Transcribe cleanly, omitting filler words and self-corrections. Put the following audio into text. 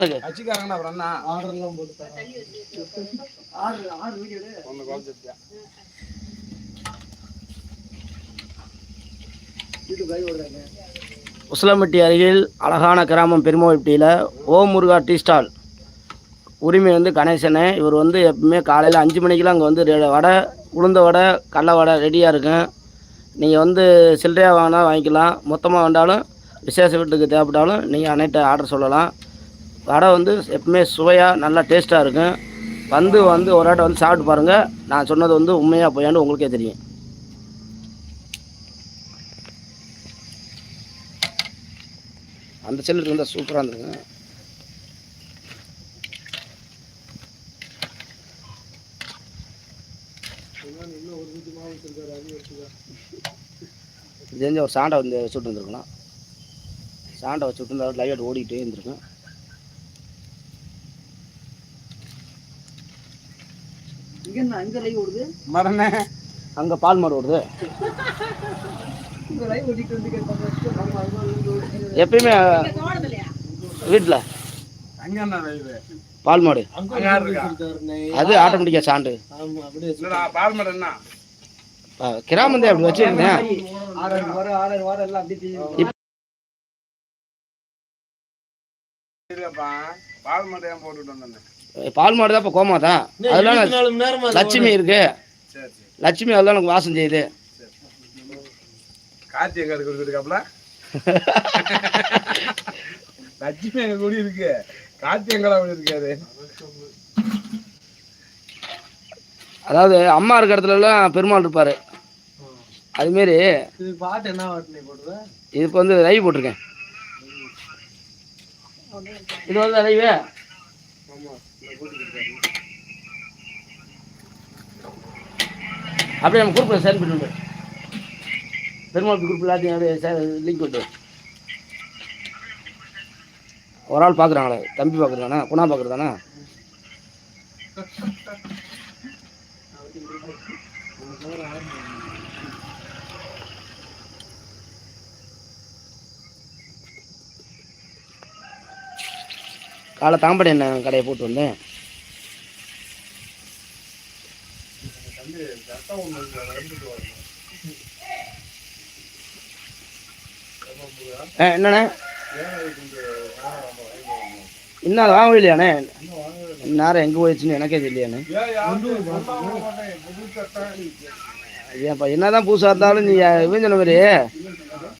அச்சுக்காரங்கண்ணா அப்புறம் என்ன ஆர்டர்லாம் போட்டு ஆர்டர் வீடியோ ஒன்று குறைச்சிருக்கேன். உசிலம்பட்டி அருகில் அழகான கிராமம் பெருமாள்பட்டியில் ஓம் முருகா டீ ஸ்டால் உரிமை வந்து கணேசனே. இவர் வந்து எப்பவுமே காலையில் 5 மணிக்கெலாம் அங்கே வந்து வடை, உளுந்த வடை, கடலை வடை ரெடியாக இருக்கும். நீங்கள் வந்து சில்லறையாக வாங்கினா வாங்கிக்கலாம், மொத்தமாக வேண்டாலும் விசேஷ வீட்டுக்கு தேவைப்பட்டாலும் நீங்கள் அனைத்து ஆர்டர் சொல்லலாம். வடை வந்து எப்பவுமே சுவையாக நல்லா டேஸ்ட்டாக இருக்கும். வந்து ஒரு ஆட்டை வந்து சாப்பிட்டு பாருங்கள். நான் சொன்னது வந்து உண்மையாக போயான்னு உங்களுக்கே தெரியும். அந்த செல்லு இருந்தால் சூப்பராக இருந்துருங்க. தெரிஞ்ச ஒரு சாண்டை வந்து வச்சுட்டு வந்துருக்கலாம். சாண்டை வச்சுட்டு இருந்தால் லைட் ஓடிக்கிட்டே இருந்திருக்கும். அங்கே பால் மாடு ஓடுது. எப்பயுமே வீட்டில் பால் மாடு அது ஆட்டோமேட்டிக்கா சாண்டு பால் மாடு என்ன கிராமந்தே அப்படி வச்சிருந்தேன். பால் மாடு தான் இப்போ கோமா தான். அதெல்லாம் லட்சுமி இருக்கு. லட்சுமி அதெல்லாம் எனக்கு வாசம் செய்யுது. கார்த்தி எங்க கொடுத்துருக்காப்ல லட்சுமி எங்க கூடி இருக்கு. கார்த்தி எங்கடா இருக்காரு. அதாவது அம்மா இருக்க இடத்துல எல்லாம் பெருமாள் இருப்பாரு. அதுமாரி பாட்டு என்ன போடுற இது இப்போ வந்து லைவ் போட்டிருக்கேன். இது வந்து லைவ் அப்படியே நம்ம குரூப்பில் ஷேர் பண்ணிவிடு. பெருமாள் குரூப் எல்லாத்தையும் அப்படியே லிங்க் விட்டு ஒரு ஆள் பார்க்குறாங்களே. தம்பி பார்க்குறானா குணா பார்க்குறதானா? காலை தாம்படி என்ன கடையை போட்டு வந்தேன். என்னண்ணே இன்னும் வாங்க இல்லையாண்ணே? நேரம் எங்கே போயிடுச்சுன்னு எனக்கே தெரியலையாண்ணே. ஏன்ப்பா என்னதான் புதுசாக இருந்தாலும் நீ இவன் சொன்ன மாதிரி